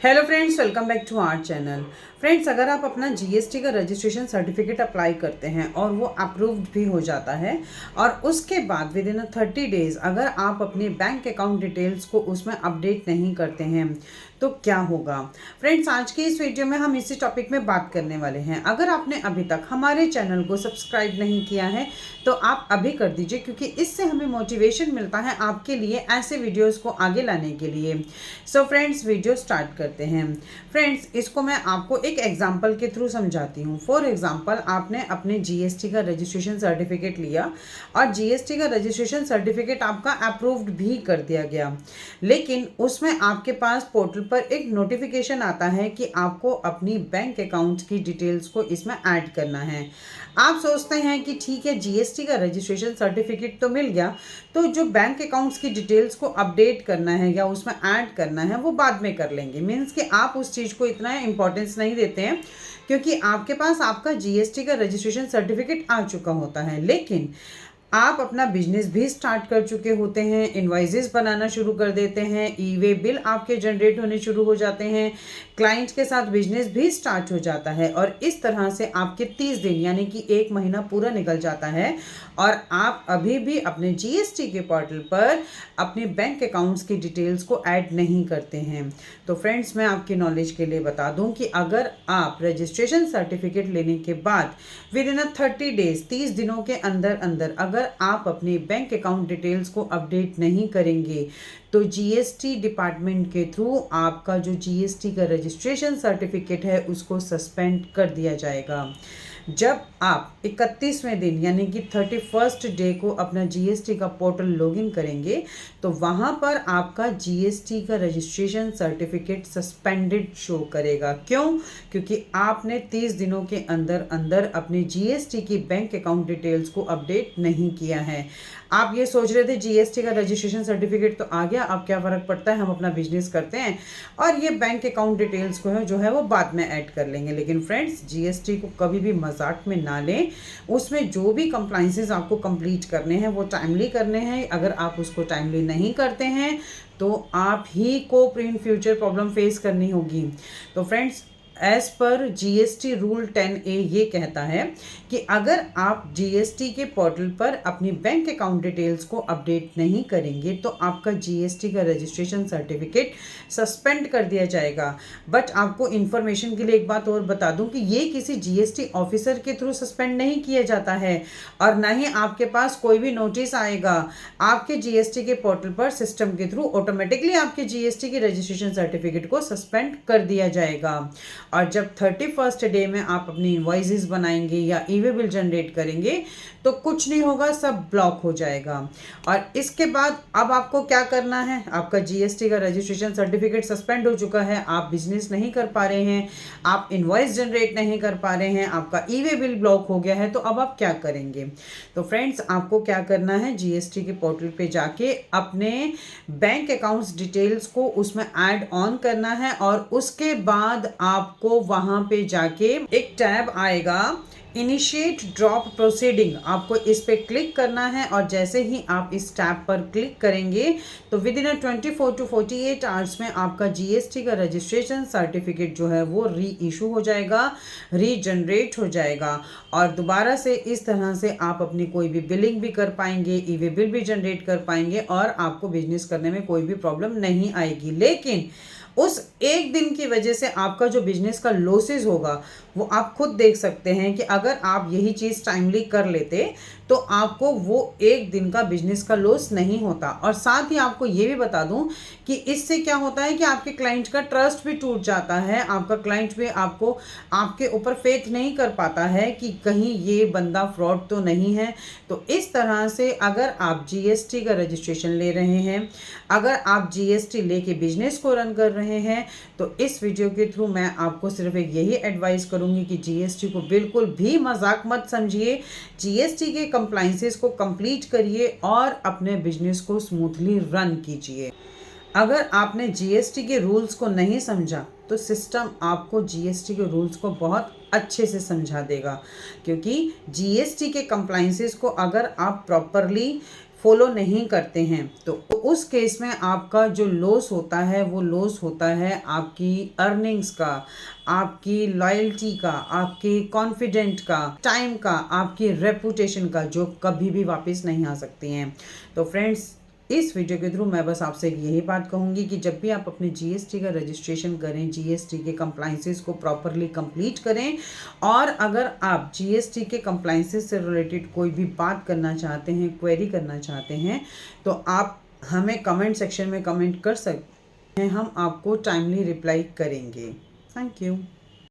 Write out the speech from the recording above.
Hello friends, welcome back to our channel. Friends, अगर आप अपना जीएसटी का रजिस्ट्रेशन सर्टिफिकेट अप्लाई करते हैं और वो अप्रूव्ड भी हो जाता है और उसके बाद विद इन 30 डेज अगर आप अपने बैंक अकाउंट डिटेल्स को उसमें अपडेट नहीं करते हैं तो क्या होगा। फ्रेंड्स, आज के इस वीडियो में हम इसी टॉपिक में बात करने वाले हैं। अगर आपने अभी तक हमारे चैनल को सब्सक्राइब नहीं किया है तो आप अभी कर दीजिए, क्योंकि इससे हमें मोटिवेशन मिलता है आपके लिए ऐसे वीडियोस को आगे लाने के लिए। सो फ्रेंड्स, वीडियो स्टार्ट करते हैं। फ्रेंड्स, इसको मैं आपको एक एग्जांपल के थ्रू समझाती हूँ। फॉर एग्जांपल, आपने अपने जीएसटी का रजिस्ट्रेशन सर्टिफिकेट लिया और जीएसटी का रजिस्ट्रेशन सर्टिफिकेट आपका अप्रूव्ड भी कर दिया गया, लेकिन उसमें आपके पास पोर्टल पर एक नोटिफिकेशन आता है कि आपको अपनी बैंक अकाउंट की डिटेल्स को इसमें ऐड करना है। आप सोचते हैं कि ठीक है, जीएसटी का रजिस्ट्रेशन सर्टिफिकेट तो मिल गया, तो जो बैंक अकाउंट्स की डिटेल्स को अपडेट करना है या उसमें ऐड करना है वो बाद में कर लेंगे। मीन्स कि आप उस चीज़ को इतना इंपॉर्टेंस नहीं देते हैं, क्योंकि आपके पास आपका जीएसटी का रजिस्ट्रेशन सर्टिफिकेट आ चुका होता है। लेकिन आप अपना बिजनेस भी स्टार्ट कर चुके होते हैं, इनवॉइसेस बनाना शुरू कर देते हैं, ई वे बिल आपके जनरेट होने शुरू हो जाते हैं, क्लाइंट के साथ बिजनेस भी स्टार्ट हो जाता है और इस तरह से आपके 30 दिन यानी कि 1 महीना पूरा निकल जाता है और आप अभी भी अपने जीएसटी के पोर्टल पर अपने बैंक अकाउंट्स की डिटेल्स को ऐड नहीं करते हैं। तो फ्रेंड्स, मैं आपकी नॉलेज के लिए बता दूं कि अगर आप रजिस्ट्रेशन सर्टिफिकेट लेने के बाद विद इन 30 डेज 30 दिनों के अंदर अंदर अगर आप अपने बैंक अकाउंट डिटेल्स को अपडेट नहीं करेंगे तो जीएसटी डिपार्टमेंट के थ्रू आपका जो जीएसटी का रजिस्ट्रेशन सर्टिफिकेट है उसको सस्पेंड कर दिया जाएगा। जब आप 31वें दिन यानी कि 31st डे को अपना जीएसटी का पोर्टल लॉगिन करेंगे तो वहाँ पर आपका जीएसटी का रजिस्ट्रेशन सर्टिफिकेट सस्पेंडेड शो करेगा। क्यों? क्योंकि आपने 30 दिनों के अंदर अंदर अपने जीएसटी की बैंक अकाउंट डिटेल्स को अपडेट नहीं किया है। आप ये सोच रहे थे जीएसटी का रजिस्ट्रेशन सर्टिफिकेट तो आ गया, अब क्या फ़र्क पड़ता है, हम अपना बिजनेस करते हैं और ये बैंक अकाउंट डिटेल्स को है जो है वो बाद में ऐड कर लेंगे। लेकिन फ्रेंड्स, जीएसटी को कभी भी मजाक में ना लें। उसमें जो भी कंप्लाइंसेस आपको कंप्लीट करने हैं वो टाइमली करने हैं। अगर आप उसको टाइमली नहीं करते हैं तो आप ही को इन फ्यूचर प्रॉब्लम फेस करनी होगी। तो friends, as per GST rule 10A ये कहता है कि अगर आप जीएसटी के पोर्टल पर अपनी बैंक अकाउंट डिटेल्स को अपडेट नहीं करेंगे तो आपका जीएसटी का रजिस्ट्रेशन सर्टिफिकेट सस्पेंड कर दिया जाएगा। बट आपको इन्फॉर्मेशन के लिए एक बात और बता दूं कि ये किसी जीएसटी ऑफिसर के थ्रू सस्पेंड नहीं किया जाता है और ना ही आपके पास कोई भी नोटिस आएगा। आपके जीएसटी के पोर्टल पर सिस्टम के थ्रू ऑटोमेटिकली आपके जीएसटी के रजिस्ट्रेशन सर्टिफिकेट को सस्पेंड कर दिया जाएगा। और जब 31st डे में आप अपनी इनवॉइसेस बनाएंगे या ई वे बिल जनरेट करेंगे तो कुछ नहीं होगा, सब ब्लॉक हो जाएगा। और इसके बाद अब आपको क्या करना है? आपका जीएसटी का रजिस्ट्रेशन सर्टिफिकेट सस्पेंड हो चुका है, आप बिजनेस नहीं कर पा रहे हैं, आप इनवॉइस जनरेट नहीं कर पा रहे हैं, आपका ई वे बिल ब्लॉक हो गया है, तो अब आप क्या करेंगे? तो फ्रेंड्स, आपको क्या करना है, जीएसटी के पोर्टल पे जाके अपने बैंक अकाउंट्स डिटेल्स को उसमें ऐड ऑन करना है और उसके बाद आपको वहां पे जाके एक टैब आएगा, इनिशिएट ड्रॉप प्रोसीडिंग। आपको इस पे क्लिक करना है और जैसे ही आप इस टैब पर क्लिक करेंगे तो विद इन 24 to 48 आवर्स में आपका जीएसटी का रजिस्ट्रेशन सर्टिफिकेट जो है वो री इशू हो जाएगा, रीजनरेट हो जाएगा और दोबारा से इस तरह से आप अपनी कोई भी बिलिंग भी कर पाएंगे, ई वे बिल भी जनरेट कर पाएंगे और आपको बिजनेस करने में कोई भी प्रॉब्लम नहीं आएगी। लेकिन उस एक दिन की वजह से आपका जो बिजनेस का लॉसेस होगा वो आप खुद देख सकते हैं कि अगर आप यही चीज़ टाइमली कर लेते तो आपको वो एक दिन का बिजनेस का लॉस नहीं होता। और साथ ही आपको ये भी बता दूं कि इससे क्या होता है कि आपके क्लाइंट का ट्रस्ट भी टूट जाता है, आपका क्लाइंट भी आपको आपके ऊपर फेथ नहीं कर पाता है कि कहीं ये बंदा फ्रॉड तो नहीं है। तो इस तरह से अगर आप जीएसटी का रजिस्ट्रेशन ले रहे हैं, अगर आप जीएसटी लेके बिजनेस को रन कर रहे हैं, तो इस वीडियो के थ्रू मैं आपको सिर्फ एक यही एडवाइस करूंगी कि जीएसटी को बिल्कुल भी मजाक मत समझिए। जीएसटी के कंप्लाइंसेस को कंप्लीट करिए और अपने बिजनेस को स्मूथली रन कीजिए। अगर आपने जीएसटी के रूल्स को नहीं समझा तो सिस्टम आपको जीएसटी के रूल्स को बहुत अच्छे से समझा देगा, क्योंकि जीएसटी के कंप्लाइंसेस को अगर आप प्रॉपरली फॉलो नहीं करते हैं तो उस केस में आपका जो लॉस होता है वो लॉस होता है आपकी अर्निंग्स का, आपकी लॉयल्टी का, आपके कॉन्फिडेंट का, टाइम का, आपकी रेपुटेशन का, जो कभी भी वापस नहीं आ सकती हैं। तो फ्रेंड्स, इस वीडियो के थ्रू मैं बस आपसे यही बात कहूँगी कि जब भी आप अपने जीएसटी का रजिस्ट्रेशन करें, जीएसटी के कंप्लाइंसेस को प्रॉपरली कंप्लीट करें। और अगर आप जीएसटी के कंप्लाइंसेस से रिलेटेड कोई भी बात करना चाहते हैं, क्वेरी करना चाहते हैं, तो आप हमें कमेंट सेक्शन में कमेंट कर सकते हैं, हम आपको टाइमली रिप्लाई करेंगे। Thank you.